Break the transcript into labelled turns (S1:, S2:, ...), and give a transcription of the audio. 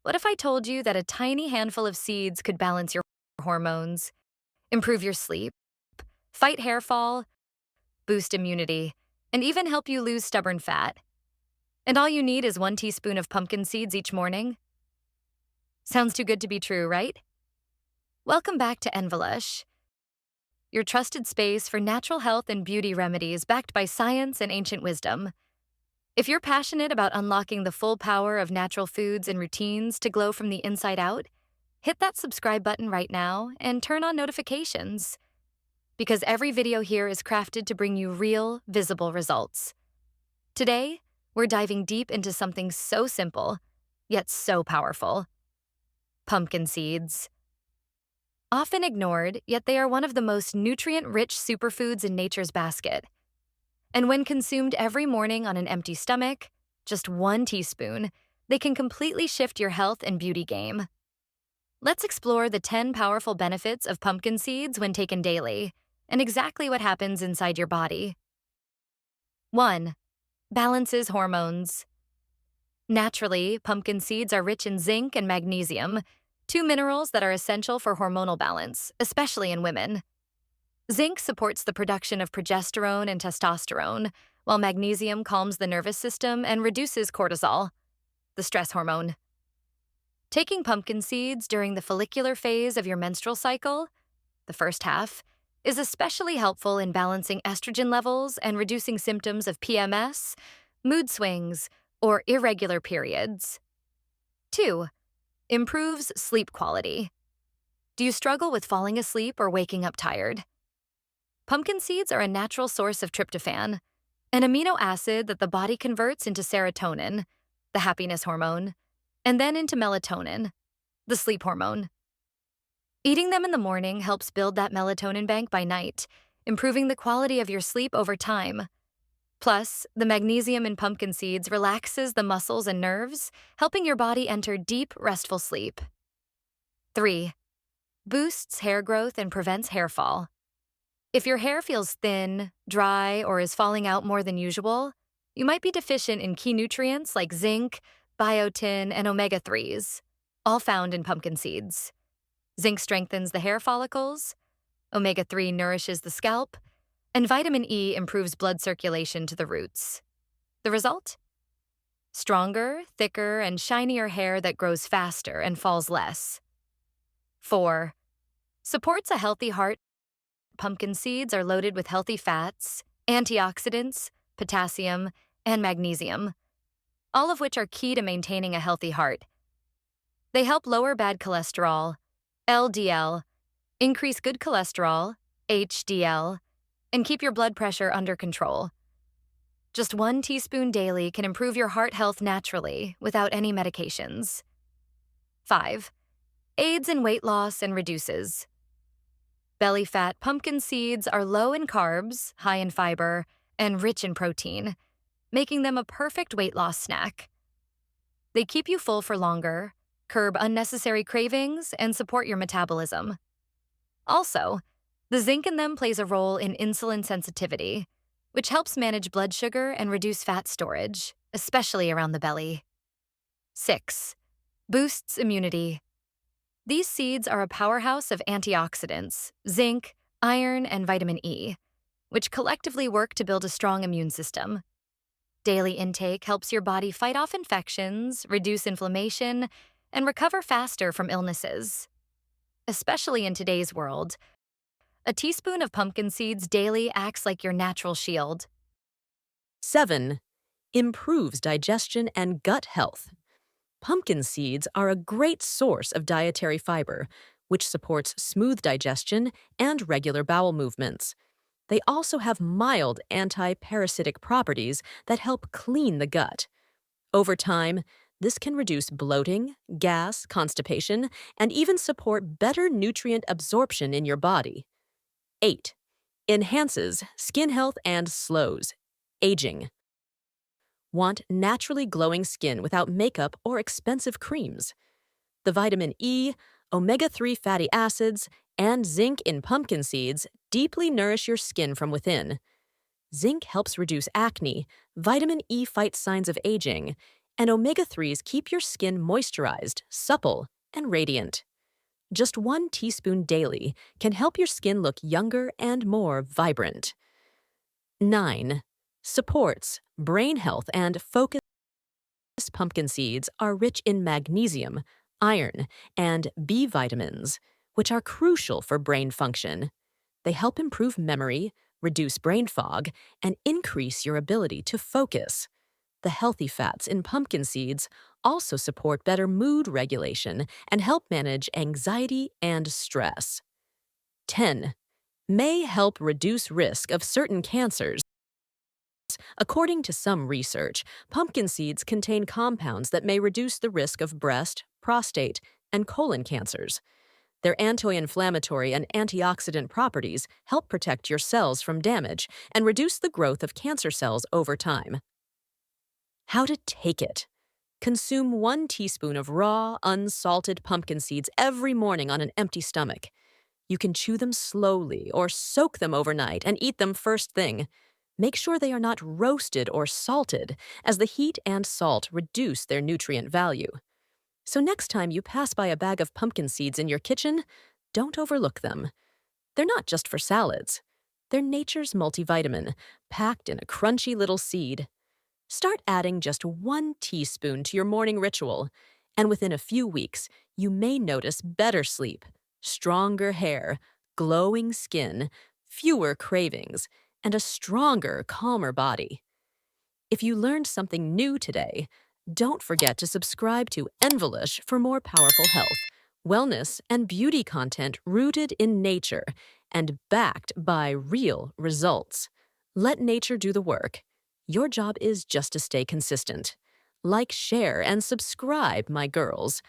S1: What if I told you that a tiny handful of seeds could balance your hormones, improve your sleep, fight hair fall, boost immunity, and even help you lose stubborn fat? And all you need is 1 teaspoon of pumpkin seeds each morning? Sounds too good to be true, right? Welcome back to envilush, your trusted space for natural health and beauty remedies backed by science and ancient wisdom. If you're passionate about unlocking the full power of natural foods and routines to glow from the inside out, hit that subscribe button right now and turn on notifications, because every video here is crafted to bring you real, visible results. Today, we're diving deep into something so simple, yet so powerful: pumpkin seeds. Often ignored, yet they are one of the most nutrient-rich superfoods in nature's basket. And when consumed every morning on an empty stomach, just 1 teaspoon, they can completely shift your health and beauty game. Let's explore the 10 powerful benefits of pumpkin seeds when taken daily, and exactly what happens inside your body. 1. Balances hormones. Naturally, pumpkin seeds are rich in zinc and magnesium, two minerals that are essential for hormonal balance, especially in women. Zinc supports the production of progesterone and testosterone, while magnesium calms the nervous system and reduces cortisol, the stress hormone. Taking pumpkin seeds during the follicular phase of your menstrual cycle, the first half, is especially helpful in balancing estrogen levels and reducing symptoms of PMS, mood swings, or irregular periods. 2. Improves sleep quality. Do you struggle with falling asleep or waking up tired? Pumpkin seeds are a natural source of tryptophan, an amino acid that the body converts into serotonin, the happiness hormone, and then into melatonin, the sleep hormone. Eating them in the morning helps build that melatonin bank by night, improving the quality of your sleep over time. Plus, the magnesium in pumpkin seeds relaxes the muscles and nerves, helping your body enter deep, restful sleep. 3. Boosts hair growth and prevents hair fall. If your hair feels thin, dry, or is falling out more than usual, you might be deficient in key nutrients like zinc, biotin, and omega-3s, all found in pumpkin seeds. Zinc strengthens the hair follicles, omega-3 nourishes the scalp, and vitamin E improves blood circulation to the roots. The result? Stronger, thicker, and shinier hair that grows faster and falls less. 4. Supports a healthy heart. Pumpkin seeds are loaded with healthy fats, antioxidants, potassium, and magnesium, all of which are key to maintaining a healthy heart. They help lower bad cholesterol, LDL, increase good cholesterol, HDL, and keep your blood pressure under control. Just 1 teaspoon daily can improve your heart health naturally without any medications. 5. Aids in weight loss and reduces. Belly fat pumpkin seeds are low in carbs, high in fiber, and rich in protein, making them a perfect weight loss snack. They keep you full for longer, curb unnecessary cravings, and support your metabolism. Also, the zinc in them plays a role in insulin sensitivity, which helps manage blood sugar and reduce fat storage, especially around the belly. 6. Boosts immunity. These seeds are a powerhouse of antioxidants, zinc, iron, and vitamin E, which collectively work to build a strong immune system. Daily intake helps your body fight off infections, reduce inflammation, and recover faster from illnesses. Especially in today's world, a teaspoon of pumpkin seeds daily acts like your natural shield.
S2: 7. Improves digestion and gut health. Pumpkin seeds are a great source of dietary fiber, which supports smooth digestion and regular bowel movements. They also have mild anti-parasitic properties that help clean the gut. Over time, this can reduce bloating, gas, constipation, and even support better nutrient absorption in your body. 8. Enhances skin health and slows aging. Want naturally glowing skin without makeup or expensive creams? The vitamin E, omega-3 fatty acids, and zinc in pumpkin seeds deeply nourish your skin from within. Zinc helps reduce acne, vitamin E fights signs of aging, And omega-3s keep your skin moisturized, supple, and radiant. Just 1 teaspoon daily can help your skin look younger and more vibrant. 9. Supports brain health and focus. Pumpkin seeds are rich in magnesium, iron, and B vitamins, which are crucial for brain function. They help improve memory, reduce brain fog, and increase your ability to focus. The healthy fats in pumpkin seeds also support better mood regulation and help manage anxiety and stress. 10. May help reduce risk of certain cancers. According to some research, pumpkin seeds contain compounds that may reduce the risk of breast, prostate, and colon cancers. Their anti-inflammatory and antioxidant properties help protect your cells from damage and reduce the growth of cancer cells over time. How to take it. Consume 1 teaspoon of raw, unsalted pumpkin seeds every morning on an empty stomach. You can chew them slowly or soak them overnight and eat them first thing. Make sure they are not roasted or salted, as the heat and salt reduce their nutrient value. So next time you pass by a bag of pumpkin seeds in your kitchen, don't overlook them. They're not just for salads. They're nature's multivitamin, packed in a crunchy little seed. Start adding just 1 teaspoon to your morning ritual, and within a few weeks, you may notice better sleep, stronger hair, glowing skin, fewer cravings, and a stronger, calmer body. If you learned something new today, don't forget to subscribe to envilush for more powerful health, wellness, and beauty content rooted in nature and backed by real results. Let nature do the work. Your job is just to stay consistent. Like, share, and subscribe, my girls.